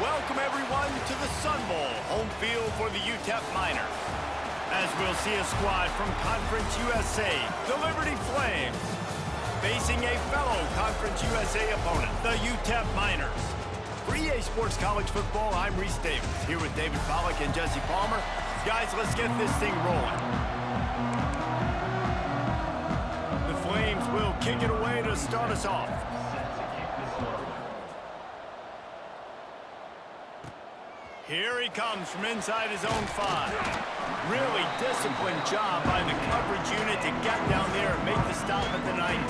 Welcome everyone to the Sun Bowl, home field for the UTEP Miners. As we'll see a squad from Conference USA, the Liberty Flames, facing a fellow Conference USA opponent, the UTEP Miners. For EA Sports College Football, I'm Reese Davis, here with David Pollack and Jesse Palmer. Guys, let's get this thing rolling. The Flames will kick it away to start us off. Here he comes from inside his own 5. Really disciplined job by the coverage unit to get down there and make the stop at the 19.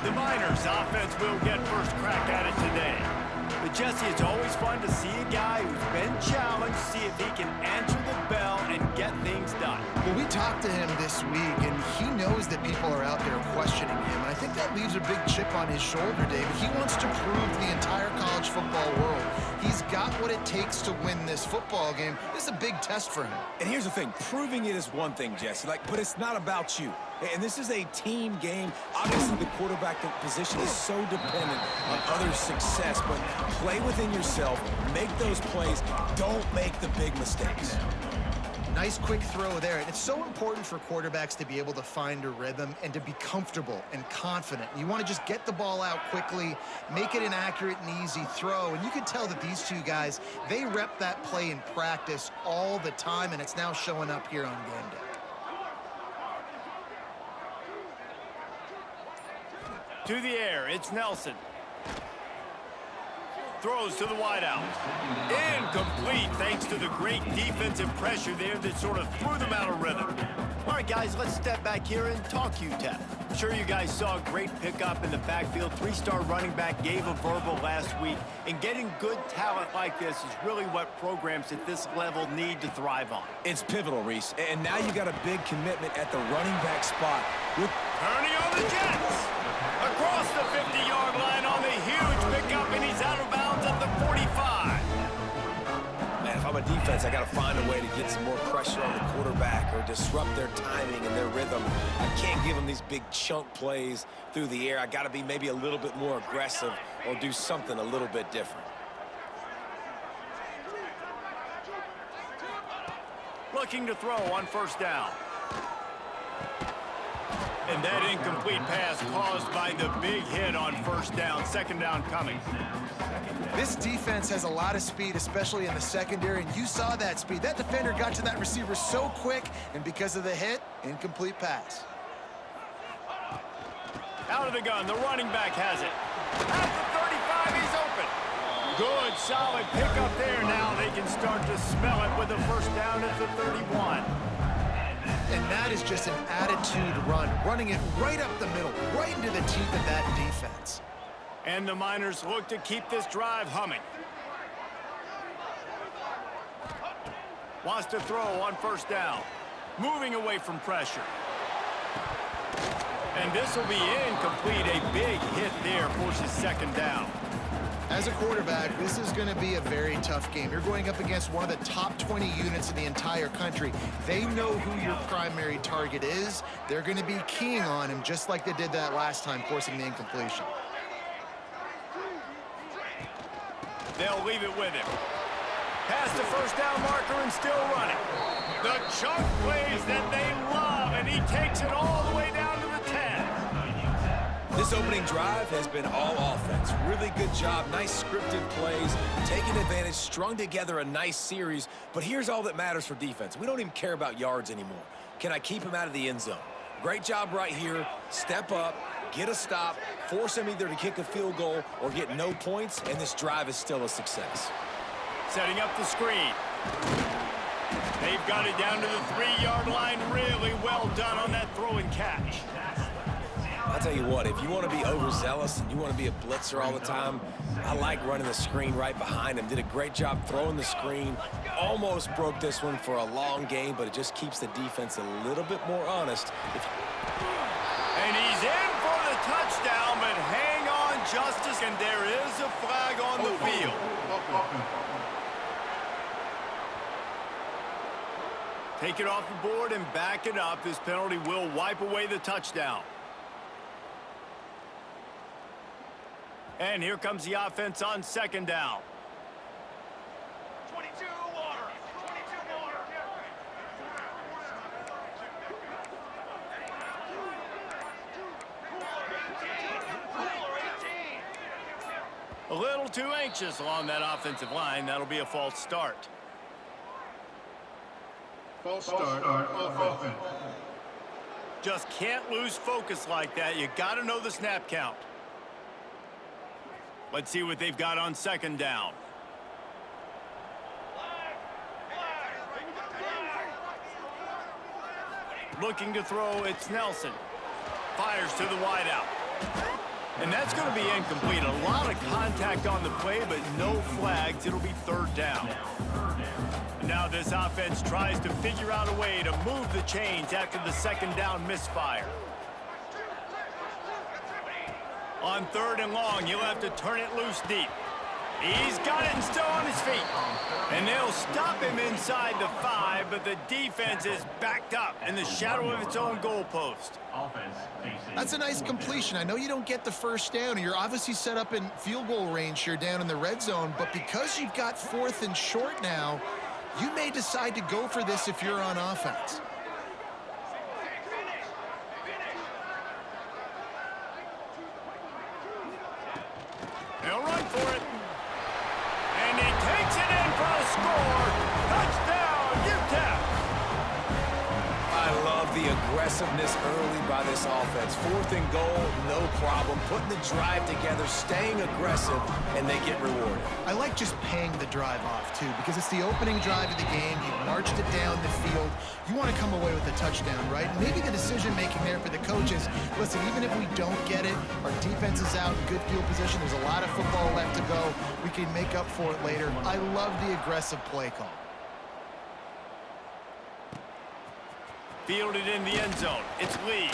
The Miners offense will get first crack at it today. But Jesse, it's always fun to see a guy who's been challenged, see if he can answer the bell and get things done. Well, we talked to him this week, and he knows that people are out there questioning him. And I think that leaves a big chip on his shoulder, David. He wants to prove to the entire college football world he's got what it takes to win this football game. This is a big test for him. And here's the thing, proving it is one thing, Jesse, but it's not about you. And this is a team game. Obviously, the quarterback position is so dependent on others' success, but play within yourself, make those plays, don't make the big mistakes. Nice quick throw there. And it's so important for quarterbacks to be able to find a rhythm and to be comfortable and confident. You want to just get the ball out quickly, make it an accurate and easy throw. And you can tell that these two guys, they rep that play in practice all the time, and it's now showing up here on game day. To the air, it's Nelson. Throws to the wideout. Incomplete thanks to the great defensive pressure there that sort of threw them out of rhythm. All right, guys, let's step back here and talk UTEP. I'm sure you guys saw a great pickup in the backfield. 3-star running back gave a verbal last week. And getting good talent like this is really what programs at this level need to thrive on. It's pivotal, Reese. And now you got a big commitment at the running back spot. Turning on the Jets. Across the 50-yard line on the huge pickup, and he's out of bounds at the 45. Man, if I'm a defense, I got to find a way to get some more pressure on the quarterback or disrupt their timing and their rhythm. I can't give them these big chunk plays through the air. I got to be maybe a little bit more aggressive or do something a little bit different. Looking to throw on first down. And that incomplete pass caused by the big hit on first down. Second down coming. This defense has a lot of speed, especially in the secondary, and you saw that speed. That defender got to that receiver so quick, and because of the hit, incomplete pass. Out of the gun, the running back has it. At the 35, he's open. Good, solid pickup there. Now they can start to smell it with a first down at the 31. And that is just an attitude run, running it right up the middle, right into the teeth of that defense. And the Miners look to keep this drive humming. Wants to throw on first down. Moving away from pressure. And this will be incomplete. A big hit there forces second down. As a quarterback, this is going to be a very tough game. You're going up against one of the top 20 units in the entire country. They know who your primary target is. They're going to be keying on him just like they did that last time, forcing the incompletion. They'll leave it with him. Past the first down marker and still running. The chunk plays that they love, and he takes it all the way down to the 10. This opening drive has been all offense. Really good job, nice scripted plays, taking advantage, strung together a nice series. But here's all that matters for defense. We don't even care about yards anymore. Can I keep him out of the end zone? Great job right here. Step up, get a stop, force him either to kick a field goal or get no points, and this drive is still a success. Setting up the screen. They've got it down to the 3-yard line. Really well done on that throw and catch. I'll tell you what, if you want to be overzealous and you want to be a blitzer all the time, I like running the screen right behind him. Did a great job throwing the screen. Almost broke this one for a long game, but it just keeps the defense a little bit more honest. And he's in for the touchdown, but hang on, Justice, and there is a flag on the field. Take it off the board and back it up. This penalty will wipe away the touchdown. And here comes the offense on second down. A little too anxious along that offensive line. That'll be a false start. False start offense. Just can't lose focus like that. You got to know the snap count. Let's see what they've got on second down. Looking to throw, it's Nelson. Fires to the wideout. And that's going to be incomplete. A lot of contact on the play, but no flags. It'll be third down. Now this offense tries to figure out a way to move the chains after the second down misfire. On third and long, he'll have to turn it loose deep. He's got it and still on his feet. And they'll stop him inside the 5, but the defense is backed up in the shadow of its own goalpost. That's a nice completion. I know you don't get the first down, and you're obviously set up in field goal range here down in the red zone, but because you've got 4th and short now, you may decide to go for this if you're on offense. He'll run for it. And he takes it in for a score. Touchdown, UTEP. I love the aggressiveness early by this offense. 4th and goal, no problem. Putting the drive together, staying aggressive, and they get rewarded. I like just paying the drive off, too, because it's the opening drive of the game. You've marched it down the field. You want to come away with a touchdown, right? Maybe the decision-making there for the coaches, listen, even if we don't get it, our defense is out in good field position. There's a lot of football left to go. We can make up for it later. I love the aggressive play call. Fielded in the end zone. It's Lee.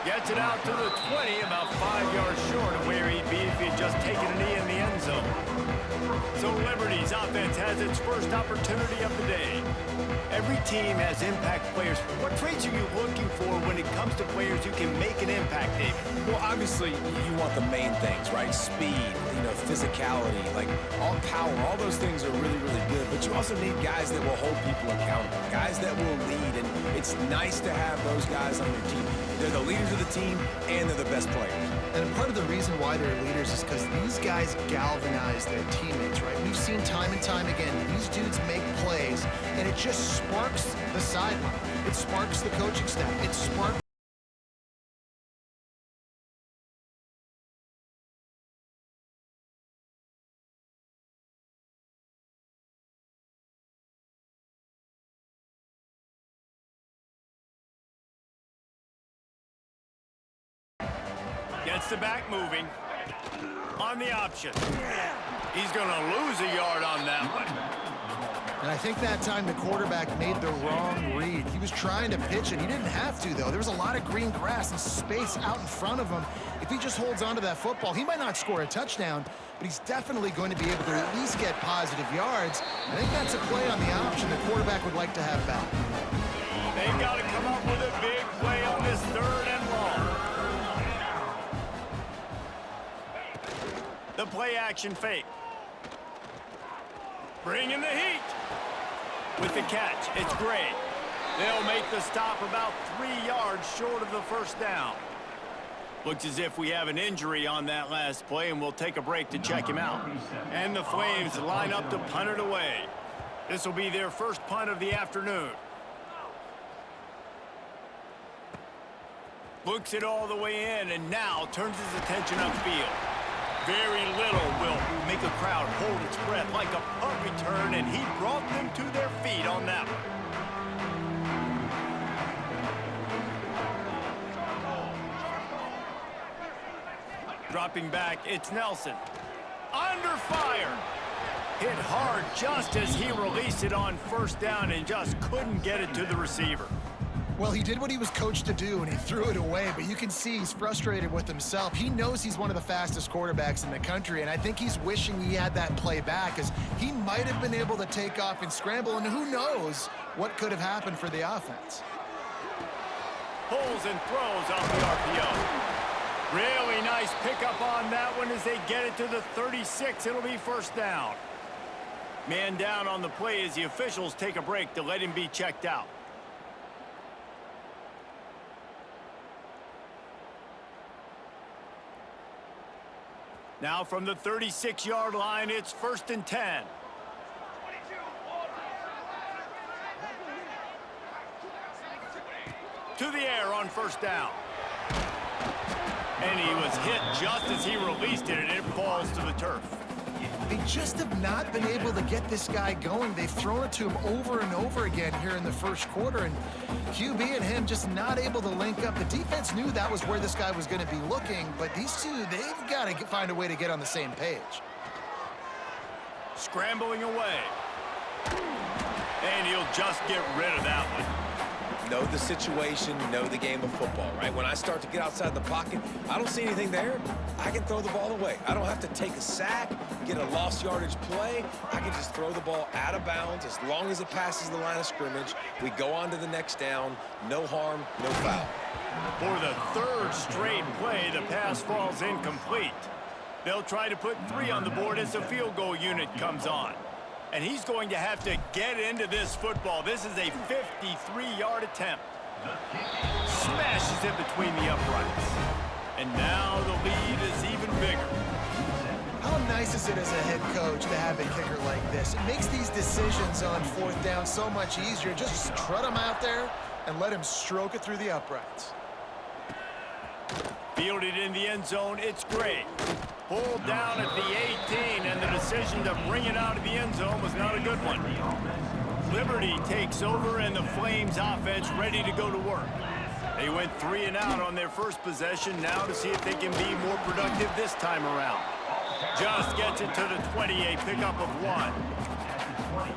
Gets it out to the 20, about 5 yards short of where he'd be if he'd just taken a knee in the end zone. So Liberty's offense has its first opportunity of the day. Every team has impact players. What traits are you looking for when it comes to players who can make an impact, David? Well, obviously, you want the main things, right? Speed, physicality, like all power, all those things are really, really good. But you also need guys that will hold people accountable, guys that will lead. And it's nice to have those guys on your team. They're the leaders of the team, and they're the best players. And part of the reason why they're leaders is because these guys galvanize their teammates, right? We've seen time and time again, these dudes make plays, and it just sparks the sideline. It sparks the coaching staff. It sparks... Gets the back moving. On the option. He's going to lose a yard on that one. And I think that time the quarterback made the wrong read. He was trying to pitch it. He didn't have to, though. There was a lot of green grass and space out in front of him. If he just holds on to that football, he might not score a touchdown, but he's definitely going to be able to at least get positive yards. I think that's a play on the option the quarterback would like to have back. They've got to come up with a big play on this 3rd and long. The play action fake. Bringing the heat. With the catch, it's Gray. They'll make the stop about 3 yards short of the first down. Looks as if we have an injury on that last play, and we'll take a break to check him out. And the Flames line up to punt it away. This will be their first punt of the afternoon. Looks it all the way in, and now turns his attention upfield. Very little will make a crowd hold its breath like a punt return, and he brought them to their feet on that one. Dropping back, it's Nelson. Under fire. Hit hard just as he released it on first down and just couldn't get it to the receiver. Well, he did what he was coached to do, and he threw it away, but you can see he's frustrated with himself. He knows he's one of the fastest quarterbacks in the country, and I think he's wishing he had that play back, as he might have been able to take off and scramble, and who knows what could have happened for the offense. Pulls and throws off the RPO. Really nice pickup on that one as they get it to the 36. It'll be first down. Man down on the play as the officials take a break to let him be checked out. Now from the 36-yard line, it's 1st and 10. To the air on 1st down. And he was hit just as he released it, and it falls to the turf. They just have not been able to get this guy going. They've thrown it to him over and over again here in the first quarter, and QB and him just not able to link up. The defense knew that was where this guy was going to be looking, but these two, they've got to find a way to get on the same page. Scrambling away. And he'll just get rid of that one. Know the situation, know the game of football, right? When I start to get outside the pocket, I don't see anything there. I can throw the ball away. I don't have to take a sack, get a lost yardage play. I can just throw the ball out of bounds as long as it passes the line of scrimmage. We go on to the next down. No harm, no foul. For the 3rd straight play, the pass falls incomplete. They'll try to put 3 on the board as the field goal unit comes on. And he's going to have to get into this football. This is a 53-yard attempt. Smashes it between the uprights. And now the lead is even bigger. How nice is it as a head coach to have a kicker like this? It makes these decisions on 4th down so much easier. Just trot him out there and let him stroke it through the uprights. Fielded in the end zone, it's great. Pulled down at the 18, and the decision to bring it out of the end zone was not a good one. Liberty takes over, and the Flames offense ready to go to work. They went 3 and out on their first possession, now to see if they can be more productive this time around. Just gets it to the 20, a pickup of 1.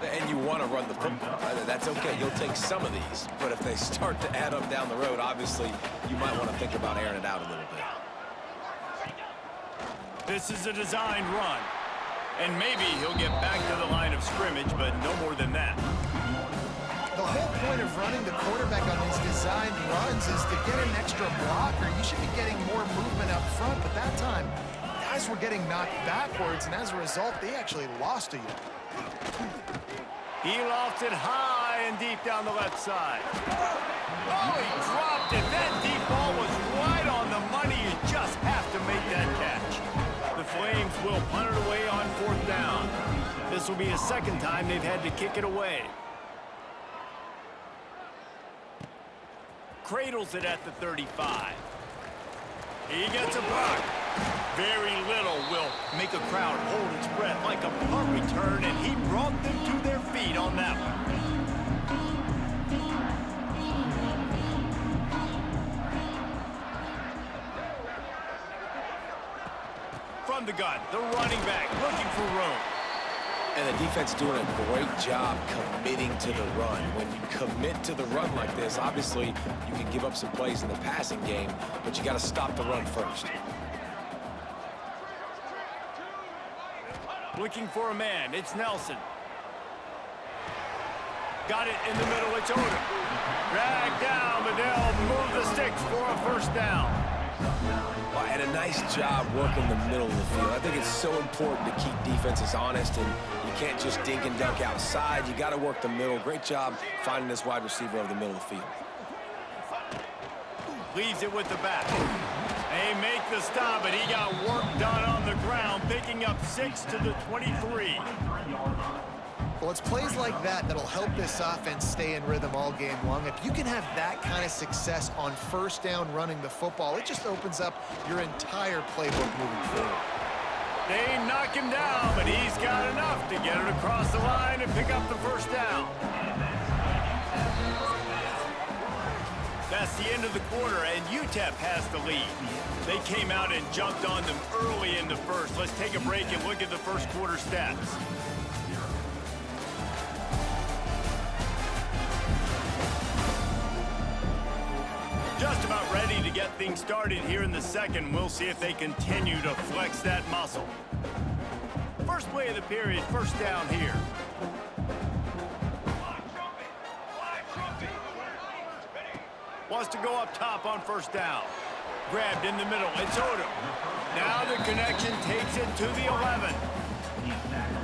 And you want to run the football. That's okay. You'll take some of these. But if they start to add up down the road, obviously, you might want to think about airing it out a little bit. This is a designed run. And maybe he'll get back to the line of scrimmage, but no more than that. The whole point of running the quarterback on these designed runs is to get an extra blocker. You should be getting more movement up front, but that time, guys were getting knocked backwards, and as a result, they actually lost a yard. He lofts it high and deep down the left side. Oh, he dropped it. That deep ball was right on the money. You just have to make that catch. The Flames will punt it away on 4th down. This will be the 2nd time they've had to kick it away. Cradles it at the 35. He gets a block. Very little will make a crowd hold its breath like a punt return, and he brought them to their feet on that one. From the gun, the running back looking for room. And the defense doing a great job committing to the run. When you commit to the run like this, obviously you can give up some plays in the passing game, but you got to stop the run first. Looking for a man, it's Nelson. Got it in the middle, it's Odom. Dragged down, but they'll move the sticks for a 1st down. And a nice job working the middle of the field. I think it's so important to keep defenses honest, and you can't just dink and dunk outside. You got to work the middle. Great job finding this wide receiver over the middle of the field. Leaves it with the back. They make the stop, but he got work done on the ground, picking up 6 to the 23. Well, it's plays like that that'll help this offense stay in rhythm all game long. If you can have that kind of success on 1st down running the football, it just opens up your entire playbook moving forward. They knock him down, but he's got enough to get it across the line and pick up the 1st down. That's the end of the quarter, and UTEP has the lead. They came out and jumped on them early in the first. Let's take a break and look at the first quarter stats. Just about ready to get things started here in the 2nd. We'll see if they continue to flex that muscle. First play of the period, 1st down here. Wants to go up top on 1st down. Grabbed in the middle, it's Odom. Now the connection takes it to the 11.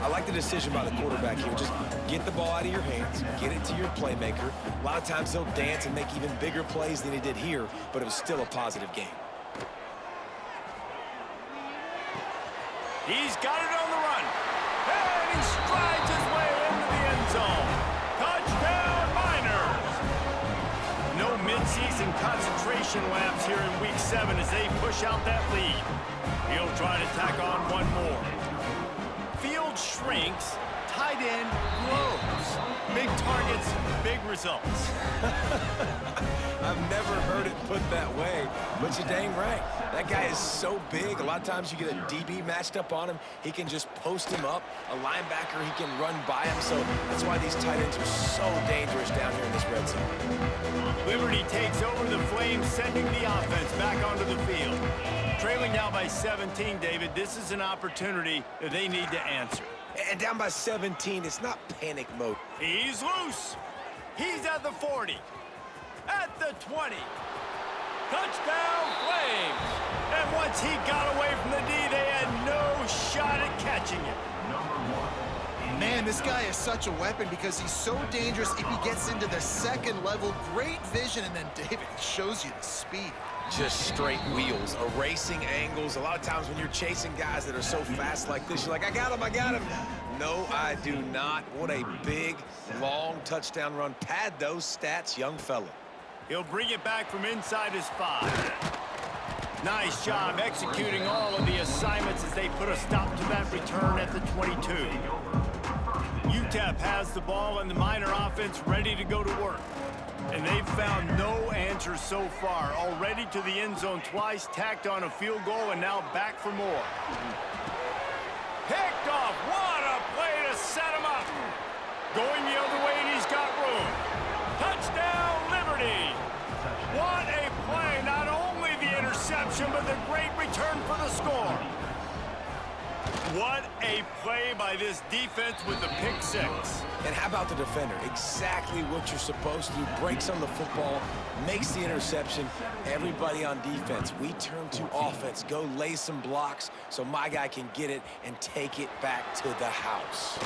I I like the decision by the quarterback here. Just get the ball out of your hands, get it to your playmaker. A lot of times he'll dance and make even bigger plays than he did here, but it was still a positive game. He's got it on the run. And he strides his way into the end zone. Touchdown, Miners! No midseason concentration laps here in Week 7 as they push out that lead. He'll try to tack on one more. Field shrinks, tight end grows. Big targets, big results. I've never heard it put that way, but you're dang right. That guy is so big. A lot of times you get a DB matched up on him. He can just post him up. A linebacker, he can run by him. So that's why these tight ends are so dangerous down here in this red zone. Liberty takes over the Flames, sending the offense back onto the field. Trailing now by 17, David. This is an opportunity that they need to answer. And down by 17, it's not panic mode. He's loose. He's at the 40. At the 20. Touchdown, Flames. And once he got away from the D, they had no shot at catching it. Man, this guy is such a weapon because he's so dangerous if he gets into the second level. Great vision, and then David shows you the speed. Just straight wheels, erasing angles. A lot of times when you're chasing guys that are so fast like this, you're like, I got him, I got him. No, I do not. What a big, long touchdown run. Pad those stats, young fella. He'll bring it back from inside his 5. Nice job executing all of the assignments as they put a stop to that return at the 22. UTEP has the ball and the Miner offense ready to go to work. And they've found no answer so far. Already to the end zone twice, tacked on a field goal, and now back for more. Picked off. What a play to set him up. Going the other way, and he's got room. Touchdown, Liberty. What a play. Not only the interception, but the great return for the score. What a play by this defense with the pick 6. And how about the defender? Exactly what you're supposed to do. Breaks on the football, makes the interception. Everybody on defense, we turn to offense. Go lay some blocks so my guy can get it and take it back to the house.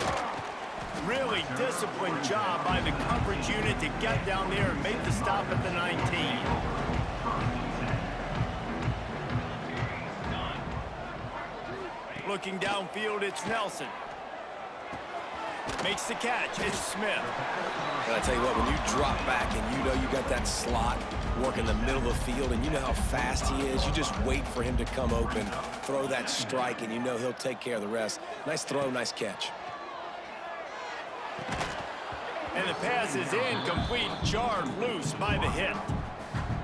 Really disciplined job by the coverage unit to get down there and make the stop at the 19. Looking downfield, it's Nelson. Makes the catch. It's Smith. And I tell you what, when you drop back and you know you got that slot work in the middle of the field and you know how fast he is, you just wait for him to come open, throw that strike, and you know he'll take care of the rest. Nice throw, nice catch. And the pass is incomplete, jarred loose by the hit.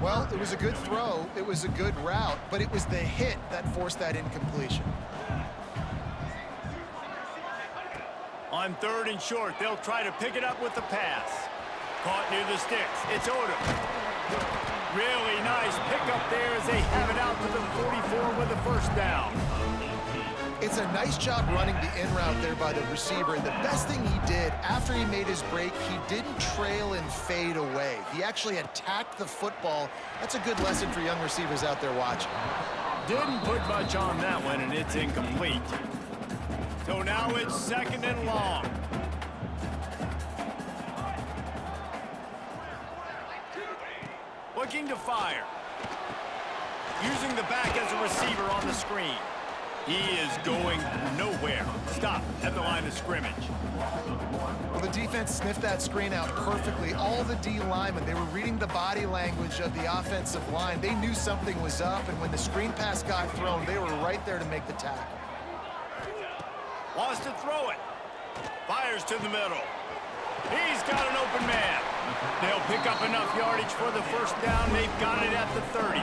Well, it was a good throw. It was a good route, but it was the hit that forced that incompletion. On 3rd and short, they'll try to pick it up with the pass. Caught near the sticks. It's Odom. Really nice pickup there as they have it out to the 44 with the first down. It's a nice job running the in route there by the receiver, and the best thing he did after he made his break, he didn't trail and fade away. He actually attacked the football. That's a good lesson for young receivers out there watching. Didn't put much on that one, and it's incomplete. So now it's 2nd and long. Looking to fire. Using the back as a receiver on the screen. He is going nowhere. Stop at the line of scrimmage. Well, the defense sniffed that screen out perfectly. All the D linemen, they were reading the body language of the offensive line. They knew something was up, and when the screen pass got thrown, they were right there to make the tackle. Wants to throw it. Fires to the middle. He's got an open man. They'll pick up enough yardage for the first down. They've got it at the 30.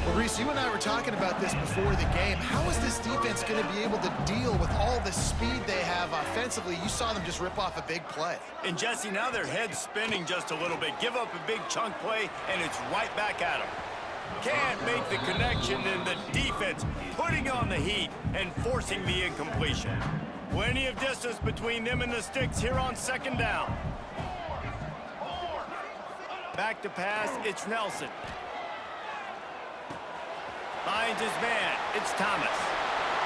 Well, Reese, you and I were talking about this before the game. How is this defense going to be able to deal with all the speed they have offensively? You saw them just rip off a big play. And Jesse, now their head's spinning just a little bit. Give up a big chunk play, and it's right back at them. Can't make the connection, and the defense putting on the heat and forcing the incompletion. Plenty of distance between them and the sticks here on 2nd down. Back to pass, it's Nelson. Finds his man, it's Thomas.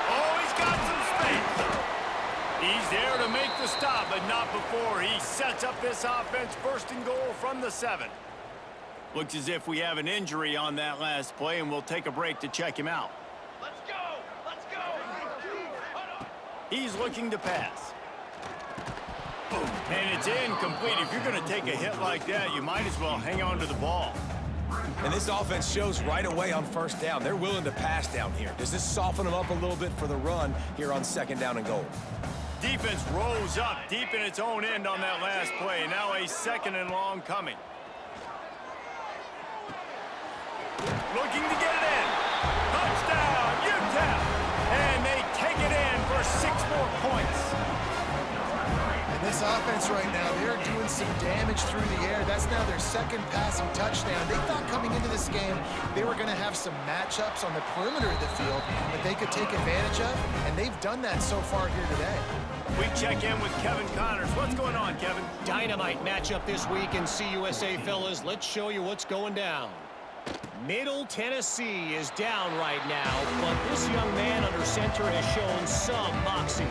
Oh, he's got some space. He's there to make the stop, but not before. He sets up this offense first and goal from the 7. Looks as if we have an injury on that last play, and we'll take a break to check him out. Let's go! Let's go! He's looking to pass. And it's incomplete. If you're going to take a hit like that, you might as well hang on to the ball. And this offense shows right away on first down. They're willing to pass down here. Does this soften them up a little bit for the run here on 2nd down and goal? Defense rolls up deep in its own end on that last play. Now a 2nd and long coming. Looking to get it in. Touchdown, UTEP. And they take it in for 6 more points. And this offense right now, they're doing some damage through the air. That's now their 2nd passing touchdown. They thought coming into this game they were going to have some matchups on the perimeter of the field that they could take advantage of, and they've done that so far here today. We check in with Kevin Connors. What's going on, Kevin? Dynamite matchup this week in CUSA, fellas. Let's show you what's going down. Middle Tennessee is down right now, but this young man under center has shown some moxie.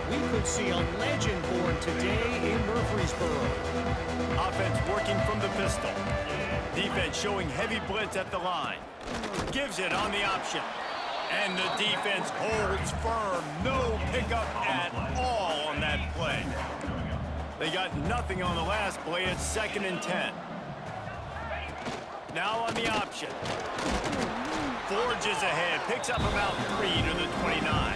We could see a legend born today in Murfreesboro. Offense working from the pistol. Defense showing heavy blitz at the line. Gives it on the option. And the defense holds firm. No pickup at all on that play. They got nothing on the last play. It's 2nd and 10. Now on the option. Forges ahead. Picks up about 3 to the 29.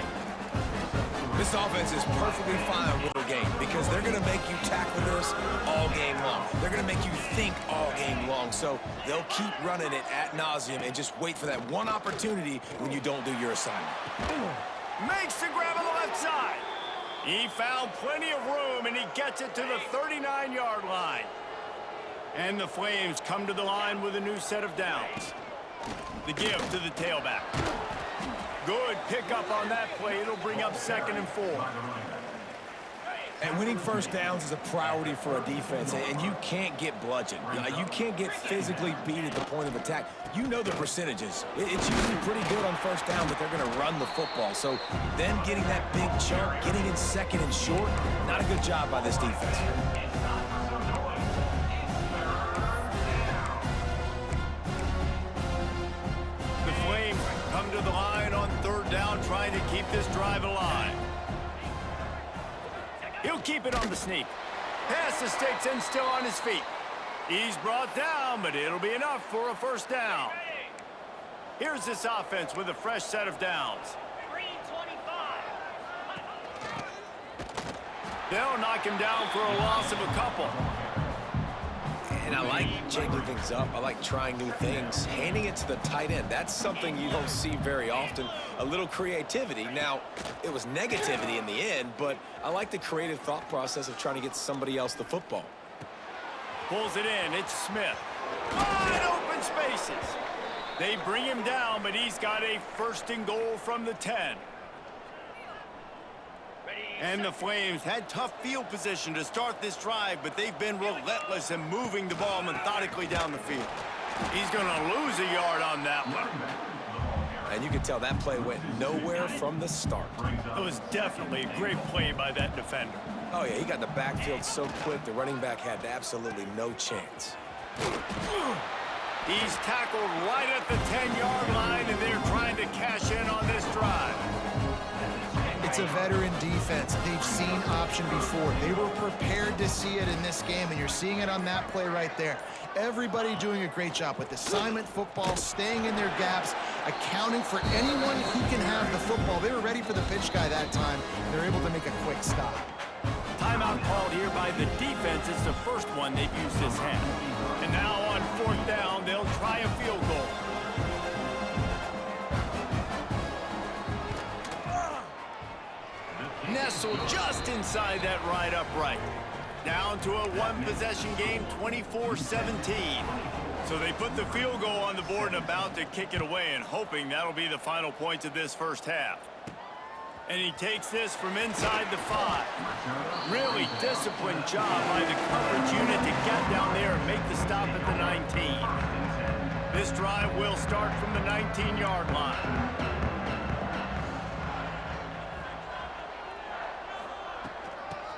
This offense is perfectly fine with the game because they're going to make you tackle this all game long. They're going to make you think all game long. So they'll keep running it ad nauseum and just wait for that one opportunity when you don't do your assignment. Makes the grab on the left side. He found plenty of room, and he gets it to the 39-yard line. And the Flames come to the line with a new set of downs. The give to the tailback. Good pickup on that play. It'll bring up 2nd and 4. And winning first downs is a priority for a defense, and you can't get bludgeoned. You can't get physically beat at the point of attack. You know the percentages. It's usually pretty good on first down, but they're going to run the football. So then getting that big chunk, getting in 2nd and short, not a good job by this defense. Come to the line on 3rd down, trying to keep this drive alive. He'll keep it on the sneak. Pass the sticks and still on his feet. He's brought down, but it'll be enough for a 1st down. Here's this offense with a fresh set of downs. They'll knock him down for a loss of a couple. And I like changing things up. I like trying new things. Handing it to the tight end, that's something you don't see very often. A little creativity. Now, it was negativity in the end, but I like the creative thought process of trying to get somebody else the football. Pulls it in. It's Smith. Wide open spaces. They bring him down, but he's got a 1st and goal from the 10. And the Flames had tough field position to start this drive, but they've been relentless in moving the ball methodically down the field. He's going to lose a yard on that one. And you can tell that play went nowhere from the start. It was definitely a great play by that defender. Oh, yeah, he got in the backfield so quick, the running back had absolutely no chance. He's tackled right at the 10-yard line, and they're trying to cash in on this drive. It's a veteran defense. They've seen option before. They were prepared to see it in this game, and you're seeing it on that play right there. Everybody doing a great job with assignment football, staying in their gaps, accounting for anyone who can have the football. They were ready for the pitch guy that time. They're able to make a quick stop. Timeout called here by the defense. It's the first one they've used this half. And now on 4th down, they'll try a field goal. Nestled just inside that right upright. Down to a 1-possession game, 24-17. So they put the field goal on the board and about to kick it away, and hoping that'll be the final points of this first half. And he takes this from inside the 5. Really disciplined job by the coverage unit to get down there and make the stop at the 19. This drive will start from the 19-yard line.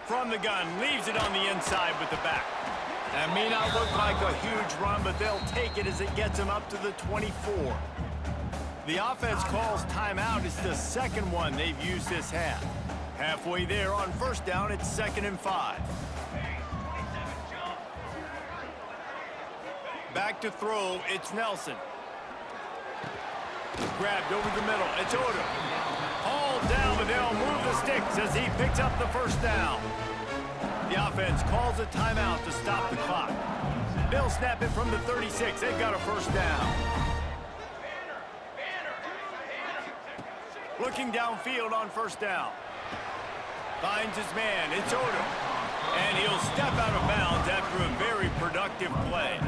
From the gun, leaves it on the inside with the back. That may not look like a huge run, but they'll take it as it gets them up to the 24. The offense calls timeout. It's the second one they've used this half. Halfway there on first down, it's 2nd and 5. Back to throw, it's Nelson. Grabbed over the middle, it's Odom. All down, but they'll move the sticks as he picks up the first down. The offense calls a timeout to stop the clock. They'll snap it from the 36. They've got a first down. Looking downfield on first down. Finds his man, it's Odom. And he'll step out of bounds after a very productive play.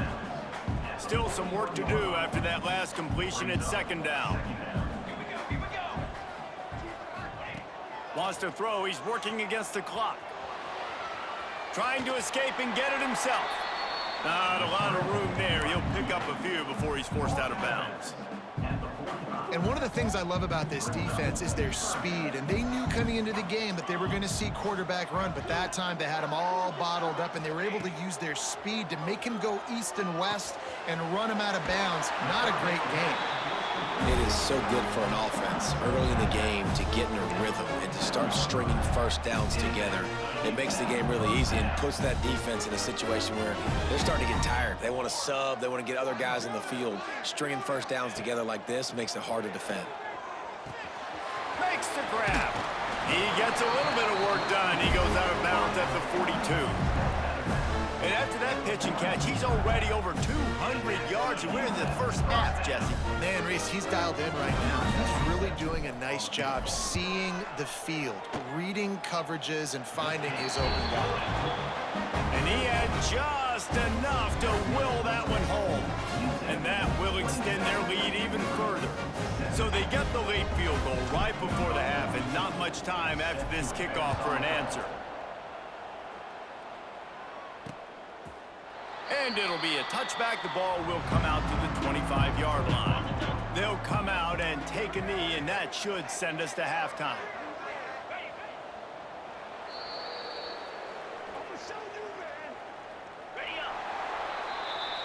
Still some work to do after that last completion at 2nd down. Lost a throw, he's working against the clock. Trying to escape and get it himself. Not a lot of room there. He'll pick up a few before he's forced out of bounds. And one of the things I love about this defense is their speed. And they knew coming into the game that they were going to see quarterback run, but that time they had him all bottled up, and they were able to use their speed to make him go east and west and run him out of bounds. Not a great game. It is so good for an offense early in the game to get in a rhythm and to start stringing first downs together. It makes the game really easy and puts that defense in a situation where they're starting to get tired. They want to sub. They want to get other guys in the field. Stringing first downs together like this makes it hard to defend. Makes the grab. He gets a little bit of work done. He goes out of bounds at the 42. And after that pitch and catch, he's already over 200 yards. He went in the first half, Jesse. Man, Reese, he's dialed in right now. He's really doing a nice job seeing the field, reading coverages, and finding his open guy. And he had just enough to will that one home. And that will extend their lead even further. So they get the late field goal right before the half, and not much time after this kickoff for an answer. And it'll be a touchback. The ball will come out to the 25-yard line. They'll come out and take a knee, and that should send us to halftime.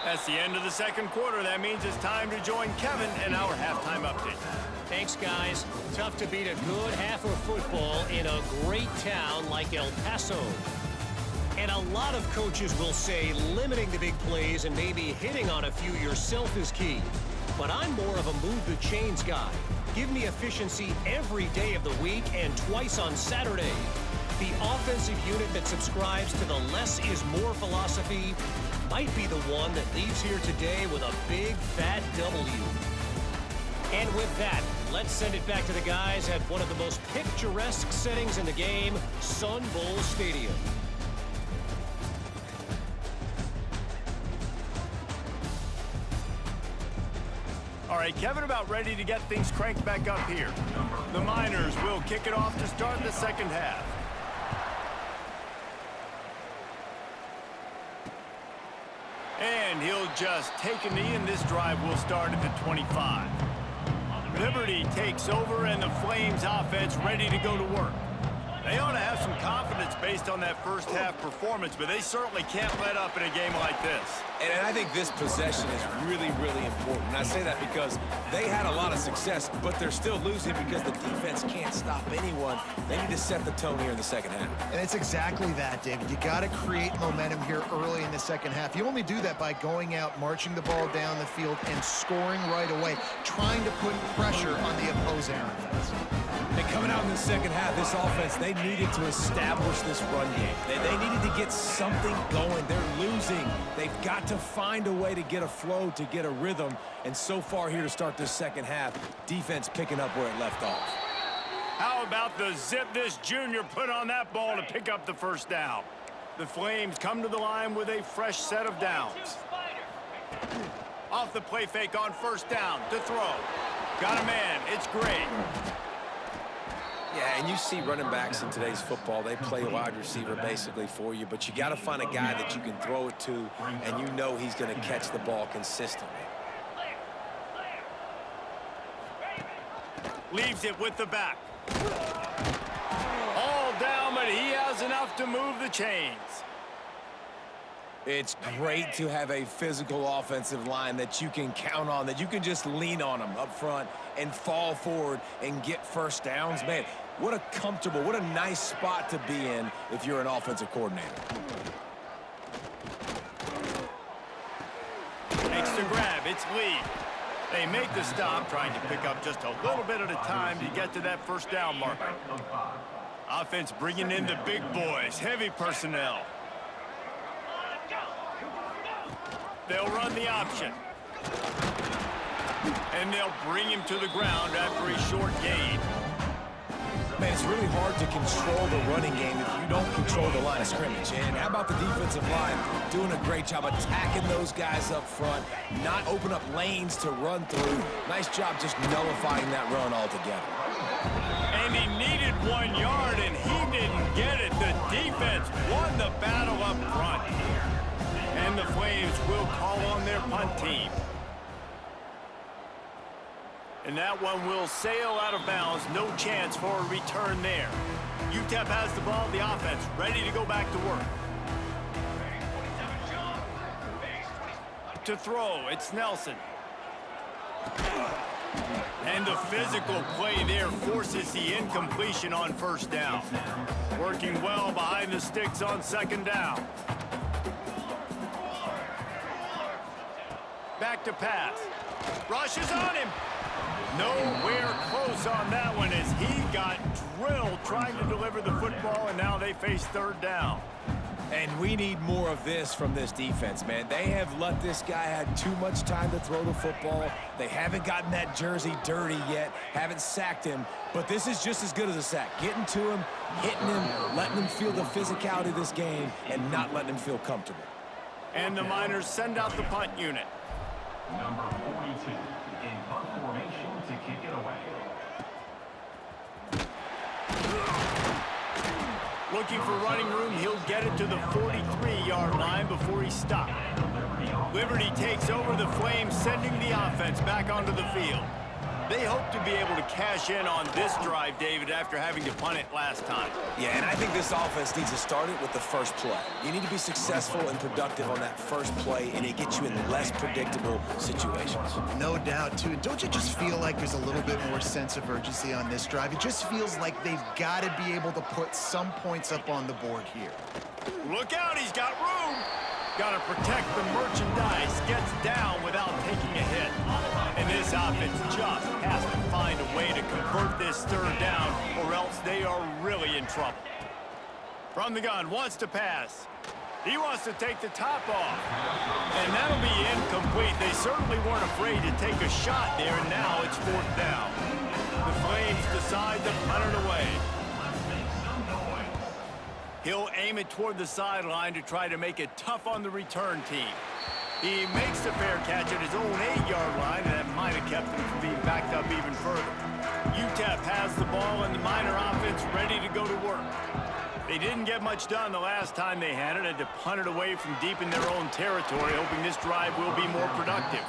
That's the end of the second quarter. That means it's time to join Kevin and our halftime update. Thanks, guys. Tough to beat a good half of football in a great town like El Paso. And a lot of coaches will say limiting the big plays and maybe hitting on a few yourself is key. But I'm more of a move the chains guy. Give me efficiency every day of the week and twice on Saturday. The offensive unit that subscribes to the less is more philosophy might be the one that leaves here today with a big fat W. And with that, let's send it back to the guys at one of the most picturesque settings in the game, Sun Bowl Stadium. All right, Kevin, about ready to get things cranked back up here. The Miners will kick it off to start the second half. And he'll just take a knee, and this drive will start at the 25. Liberty takes over, and the Flames offense ready to go to work. They ought to have some confidence based on that first half performance, but they certainly can't let up in a game like this. And I think this possession is really, really important. And I say that because they had a lot of success, but they're still losing because the defense can't stop anyone. They need to set the tone here in the second half. And it's exactly that, David. You got to create momentum here early in the second half. You only do that by going out, marching the ball down the field, and scoring right away, trying to put pressure on the opposing offense. And coming out in the second half, this offense, they needed to establish this run game. They needed to get something going. They're losing. They've got to find a way to get a flow, to get a rhythm. And so far here to start this second half, defense picking up where it left off. How about the zip this junior put on that ball to pick up the first down? The Flames come to the line with a fresh set of downs. Off the play fake on first down to throw. Got a man. It's Gray. Yeah, and you see running backs in today's football, they play wide receiver basically for you, but you got to find a guy that you can throw it to, and you know he's going to catch the ball consistently. Leaves it with the back. All down, but he has does enough to move the chains. It's great to have a physical offensive line that you can count on, that you can just lean on them up front and fall forward and get first downs. Man, what a comfortable, what a nice spot to be in if you're an offensive coordinator. Makes the grab, it's Lee. They make the stop, trying to pick up just a little bit at a time to get to that first down marker. Offense bringing in the big boys, heavy personnel. They'll run the option. And they'll bring him to the ground after a short gain. Man, it's really hard to control the running game if you don't control the line of scrimmage. And how about the defensive line doing a great job attacking those guys up front, not open up lanes to run through. Nice job just nullifying that run altogether. And he needed 1 yard, and he didn't get it. The defense won the battle up front. And the Flames will call on their punt team. And that one will sail out of bounds. No chance for a return there. UTEP has the ball, the offense ready to go back to work. To throw, it's Nelson. And the physical play there forces the incompletion on first down. Working well behind the sticks on second down. Back to pass. Rushes on him. Nowhere close on that one as he got drilled trying to deliver the football, and now they face third down. And we need more of this from this defense, man. They have let this guy have too much time to throw the football. They haven't gotten that jersey dirty yet, haven't sacked him, but this is just as good as a sack. Getting to him, hitting him, letting him feel the physicality of this game, and not letting him feel comfortable. And the Miners send out the punt unit. Number 42 in punt formation to kick it away. Looking for running room, he'll get it to the 43-yard line before he stopped. Liberty takes over the Flames, sending the offense back onto the field. They hope to be able to cash in on this drive, David, after having to punt it last time. Yeah, and I think this offense needs to start it with the first play. You need to be successful and productive on that first play, and it gets you in less predictable situations. No doubt, too. Don't you just feel like there's a little bit more sense of urgency on this drive? It just feels like they've got to be able to put some points up on the board here. Look out, he's got room. Got to protect the merchandise. Gets down without taking a hit. And this offense just has to find a way to convert this third down, or else they are really in trouble. From the gun, wants to pass. He wants to take the top off. And that'll be incomplete. They certainly weren't afraid to take a shot there, and now it's fourth down. The Flames decide to punt it away. He'll aim it toward the sideline to try to make it tough on the return team. He makes the fair catch at his own 8-yard line, and that might have kept him from being backed up even further. UTEP has the ball, and the Miner offense ready to go to work. They didn't get much done the last time they had it, and to punt it away from deep in their own territory, hoping this drive will be more productive.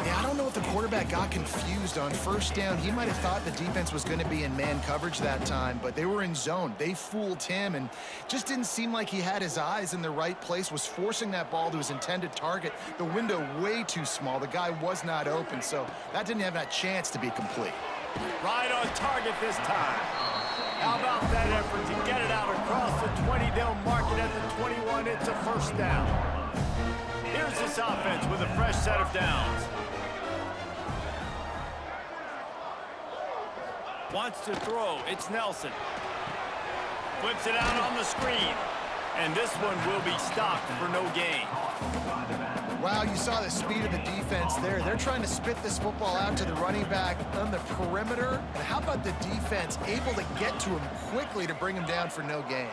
Yeah, I don't know if the quarterback got confused on first down. He might have thought the defense was going to be in man coverage that time, but they were in zone. They fooled him and just didn't seem like he had his eyes in the right place, was forcing that ball to his intended target. The window way too small. The guy was not open, so that didn't have that chance to be complete. Right on target this time. How about that effort to get it out across the 20? They'll mark it at the 21. It's a first down. Here's this offense with a fresh set of downs. Wants to throw. It's Nelson. Flips it out on the screen. And this one will be stopped for no gain. Wow, you saw the speed of the defense there. They're trying to spit this football out to the running back on the perimeter. And how about the defense able to get to him quickly to bring him down for no gain?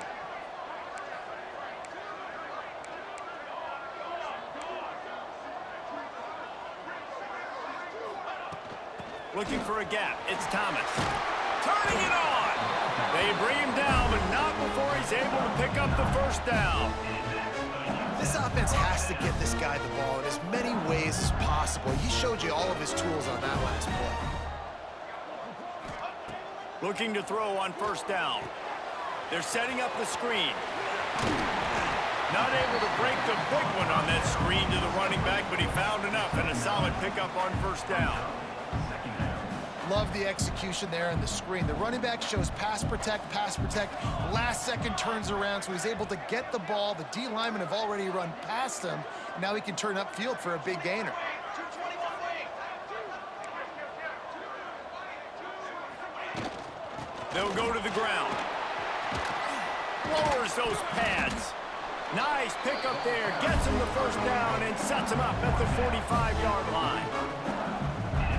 Looking for a gap. It's Thomas. Turning it on. They bring him down, but not before he's able to pick up the first down. This offense has to get this guy the ball in as many ways as possible. He showed you all of his tools on that last play. Looking to throw on first down. They're setting up the screen. Not able to break the big one on that screen to the running back, but he found enough and a solid pickup on first down. Love the execution there in the screen. The running back shows pass protect, last second turns around, so he's able to get the ball. The D linemen have already run past him, and now he can turn upfield for a big gainer. They'll go to the ground. Lowers those pads. Nice pickup there. Gets him the first down and sets him up at the 45-yard line.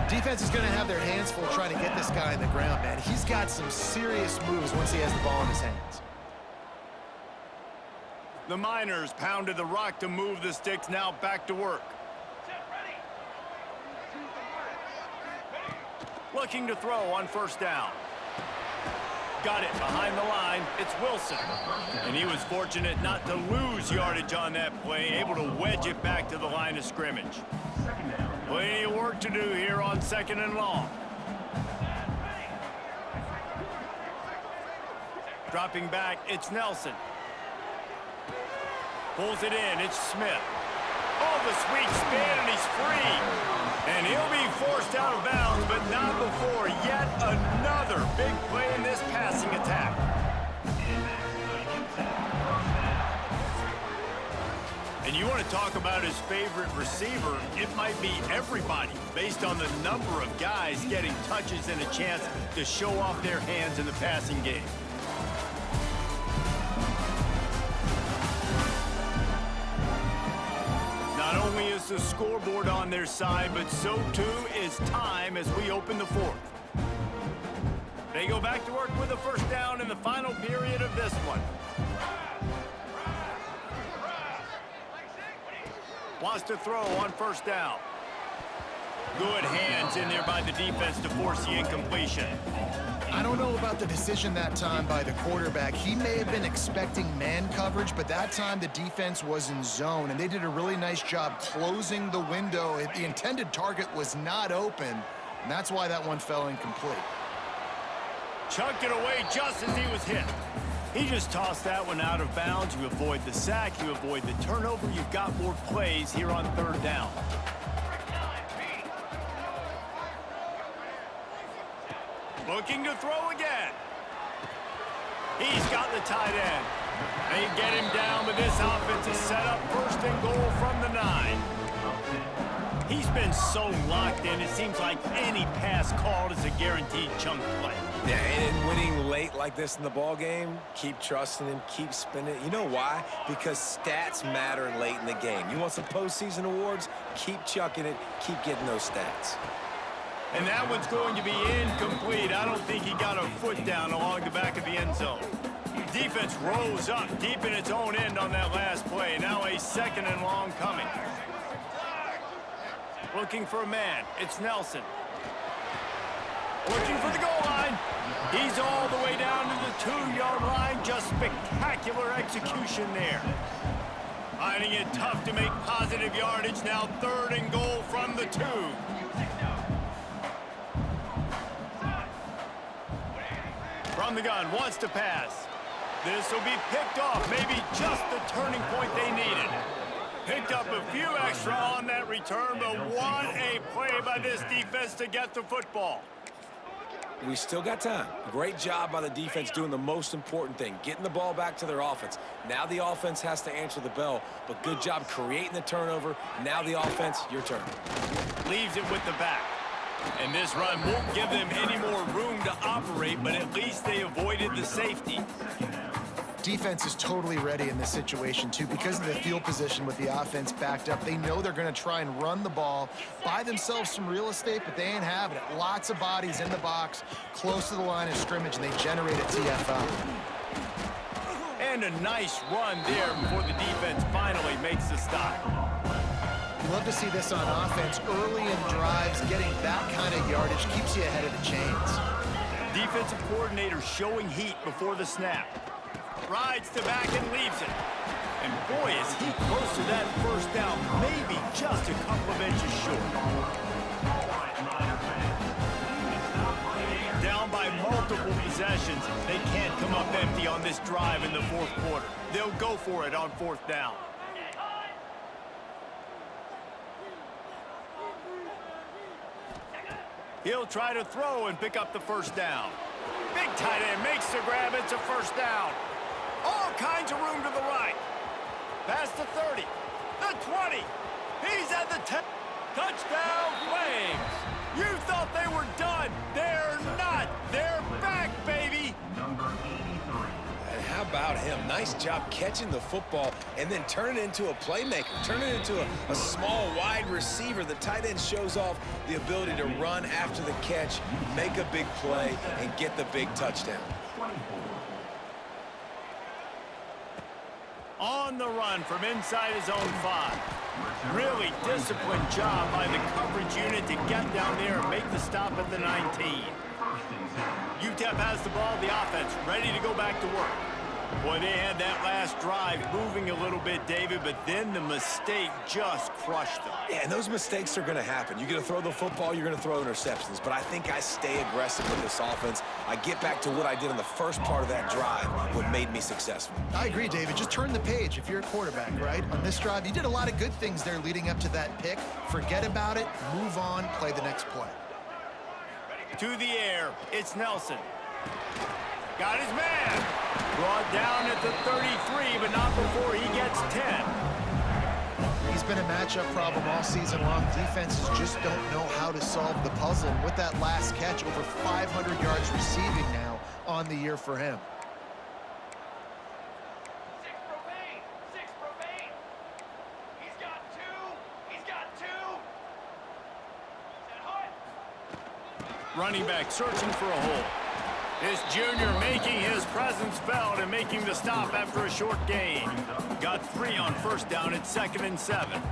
Defense is going to have their hands full trying to get this guy in the ground, man. He's got some serious moves once he has the ball in his hands. The Miners pounded the rock to move the sticks, now back to work. Looking to throw on first down. Got it behind the line. It's Wilson. And he was fortunate not to lose yardage on that play, able to wedge it back to the line of scrimmage. Plenty of work to do here on 2nd and long. Dropping back, it's Nelson. Pulls it in, it's Smith. Oh, the sweet spin, and he's free. And he'll be forced out of bounds, but not before yet another big play in this passing attack. And you want to talk about his favorite receiver, it might be everybody, based on the number of guys getting touches and a chance to show off their hands in the passing game. Not only is the scoreboard on their side, but so too is time as we open the fourth. They go back to work with a first down in the final period of this one. Wants to throw on first down. Good hands in there by the defense to force the incompletion. I don't know about the decision that time by the quarterback. He may have been expecting man coverage, but that time the defense was in zone, and they did a really nice job closing the window. The intended target was not open, and that's why that one fell incomplete. Chucked it away just as he was hit. He just tossed that one out of bounds. You avoid the sack, you avoid the turnover. You've got more plays here on third down. Looking to throw again. He's got the tight end. They get him down, but this offense is set up 1st and goal from the 9. He's been so locked in, it seems like any pass called is a guaranteed chunk play. Yeah, and winning late like this in the ball game, keep trusting him, keep spinning it. You know why? Because stats matter late in the game. You want some postseason awards? Keep chucking it, keep getting those stats. And that one's going to be incomplete. I don't think he got a foot down along the back of the end zone. Defense rose up deep in its own end on that last play. Now a 2nd and long coming. Looking for a man. It's Nelson. Looking for the goal line. He's all the way down to the 2-yard line. Just spectacular execution there. Finding it tough to make positive yardage. Now 3rd and goal from the 2. From the gun, wants to pass. This will be picked off. Maybe just the turning point they needed. Picked up a few extra on that return, but what a play by this defense to get the football. We still got time. Great job by the defense doing the most important thing, getting the ball back to their offense. Now the offense has to answer the bell, but good job creating the turnover. Now the offense, your turn. Leaves it with the back. And this run won't give them any more room to operate, but at least they avoided the safety. Defense is totally ready in this situation, too. Because of the field position with the offense backed up, they know they're going to try and run the ball, buy themselves some real estate, but they ain't having it. Lots of bodies in the box, close to the line of scrimmage, and they generate a TFL. And a nice run there before the defense finally makes the stop. Love to see this on offense. Early in drives, getting that kind of yardage keeps you ahead of the chains. Defensive coordinator showing heat before the snap. Rides to back and leaves it. And boy, is he close to that first down, maybe just a couple of inches short. Down by multiple. multiple possessions. They can't come up empty on this drive in the fourth quarter. They'll go for it on fourth down. He'll try to throw and pick up the first down. Big tight end makes the grab. It's a first down. All kinds of room to the right. Past the 30, the 20. He's at the 10. Touchdown, Flames. You thought they were done. They're not. They're back, baby. Number 83. And how about him? Nice job catching the football and then turn it into a playmaker. Turn it into a small, wide receiver. The tight end shows off the ability to run after the catch, make a big play, and get the big touchdown. 24. On the run from inside his own 5. Really disciplined job by the coverage unit to get down there and make the stop at the 19. UTEP has the ball, the offense ready to go back to work. Boy, they had that last drive moving a little bit, David, but then the mistake just crushed them. Yeah, and those mistakes are going to happen. You're going to throw the football, you're going to throw interceptions. But I think I stay aggressive with this offense. I get back to what I did in the first part of that drive, what made me successful. I agree, David. Just turn the page if you're a quarterback, right? On this drive, you did a lot of good things there leading up to that pick. Forget about it, move on, play the next play. To the air, it's Nelson. Got his man. Brought down at the 33, but not before he gets 10. He's been a matchup problem all season long. Defenses just don't know how to solve the puzzle. And with that last catch, over 500 yards receiving now on the year for him. 6 propane. 6 propane. He's got 2. He's got 2. Is that hot? Running back searching for a hole. This junior making his presence felt and making the stop after a short gain. Got 3 on first down at 2nd and 7.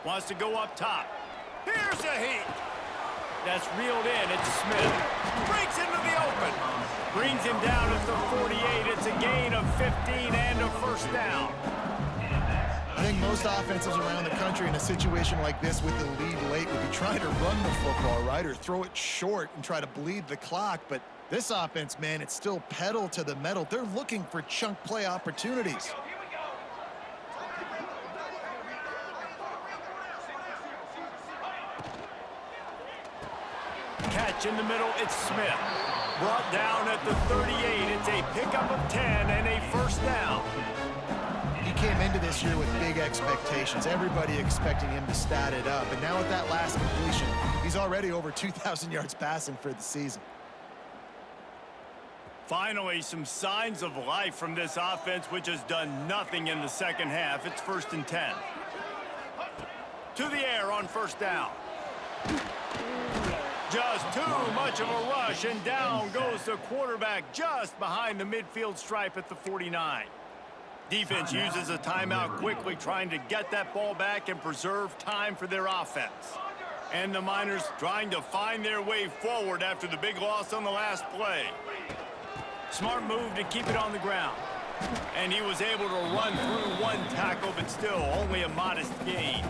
Wants to go up top. Here's a heat. That's reeled in. It's Smith. Breaks into the open. Brings him down at the 48. It's a gain of 15 and a first down. I think most offenses around the country in a situation like this with the lead late would be trying to run the football, right, or throw it short and try to bleed the clock. But this offense, man, it's still pedal to the metal. They're looking for chunk play opportunities. Here we go. Catch in the middle, it's Smith. Brought down at the 38. It's a pickup of 10 and a first down. He came into this year with big expectations. Everybody expecting him to stat it up. And now with that last completion, he's already over 2,000 yards passing for the season. Finally, some signs of life from this offense, which has done nothing in the second half. It's 1st and 10. To the air on first down. Just too much of a rush, and down goes the quarterback just behind the midfield stripe at the 49. Defense uses a timeout quickly, trying to get that ball back and preserve time for their offense. And the Miners trying to find their way forward after the big loss on the last play. Smart move to keep it on the ground. And he was able to run through 1 tackle, but still only a modest gain.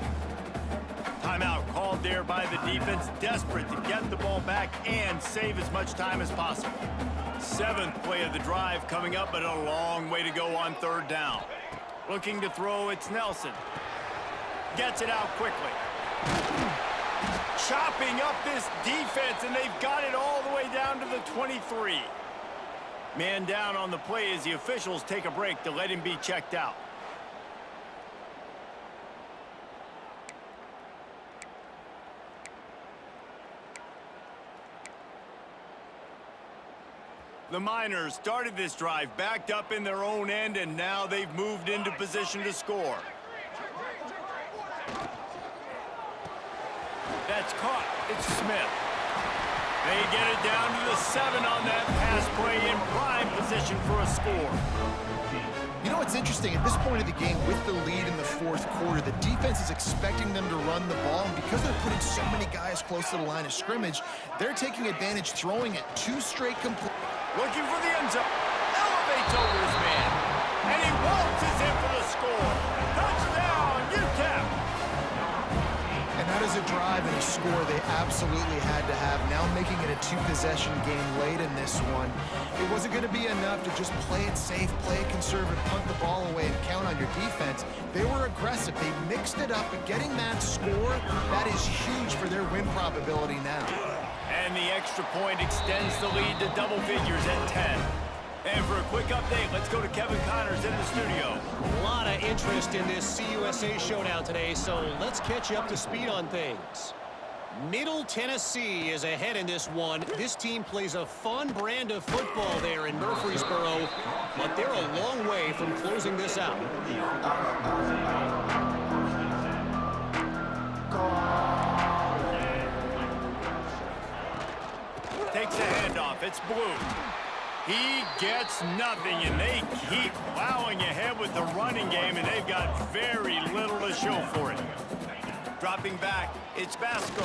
Timeout called there by the defense, desperate to get the ball back and save as much time as possible. 7th play of the drive coming up, but a long way to go on 3rd down. Looking to throw, it's Nelson. Gets it out quickly. Chopping up this defense, and they've got it all the way down to the 23. Man down on the play as the officials take a break to let him be checked out. The Miners started this drive backed up in their own end, and now they've moved into position to score. That's caught. It's Smith. They get it down to the 7 on that pass play, in prime position for a score. You know what's interesting? At this point of the game, with the lead in the 4th quarter, the defense is expecting them to run the ball, and because they're putting so many guys close to the line of scrimmage, they're taking advantage, throwing it 2 straight complete. Looking for the end zone. Elevates over his man. And he waltzes in for the score. Touchdown, UTEP. And that is was a drive and a score they absolutely had to have. Now making it a two-possession game late in this one. It wasn't going to be enough to just play it safe, play it conservative, punt the ball away, and count on your defense. They were aggressive. They mixed it up, and getting that score, that is huge for their win probability now. And the extra point extends the lead to double figures at 10. And for a quick update, let's go to Kevin Connors in the studio. A lot of interest in this CUSA showdown today, so let's catch you up to speed on things. Middle Tennessee is ahead in this one. This team plays a fun brand of football there in Murfreesboro, but they're a long way from closing this out. Takes a handoff. It's Blue. He gets nothing, and they keep plowing ahead with the running game, and they've got very little to show for it. Dropping back, it's Basco.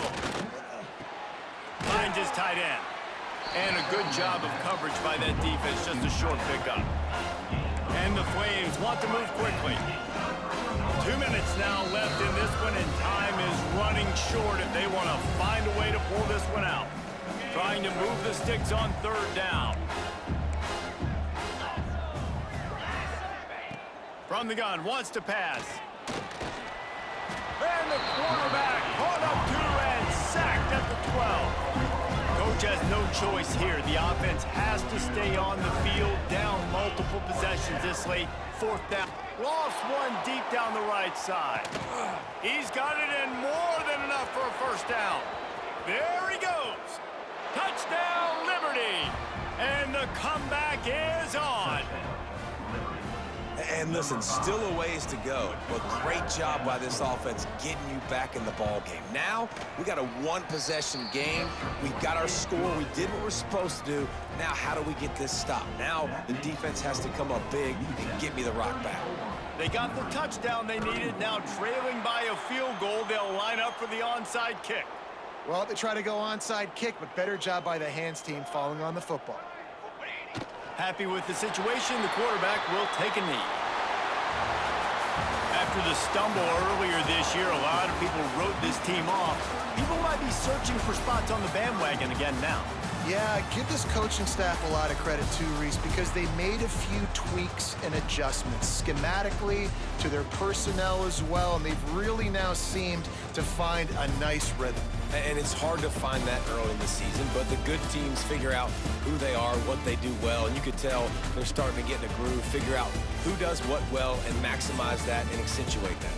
Finds his tight end. And a good job of coverage by that defense, just a short pickup. And the Flames want to move quickly. 2 minutes now left in this one, and time is running short if they want to find a way to pull this one out. Trying to move the sticks on third down. From the gun, wants to pass. And the quarterback caught up to and sacked at the 12. Coach has no choice here. The offense has to stay on the field, down multiple possessions this late. Fourth down. Lost one deep down the right side. He's got it in more than enough for a first down. There he goes. Touchdown, Liberty. And the comeback is on. And listen, still a ways to go, but great job by this offense getting you back in the ball game. Now, we got a one-possession game. We got our score. We did what we're supposed to do. Now, how do we get this stopped? Now, the defense has to come up big and get me the rock back. They got the touchdown they needed. Now, trailing by a field goal, they'll line up for the onside kick. Well, they try to go onside kick, but better job by the hands team falling on the football. Happy with the situation, the quarterback will take a knee. After the stumble earlier this year, a lot of people wrote this team off. People might be searching for spots on the bandwagon again now. Yeah, give this coaching staff a lot of credit too, Reese, because they made a few tweaks and adjustments schematically to their personnel as well, and they've really now seemed to find a nice rhythm. And it's hard to find that early in the season, but the good teams figure out who they are, what they do well, and you could tell they're starting to get in a groove, figure out who does what well, and maximize that and accentuate that.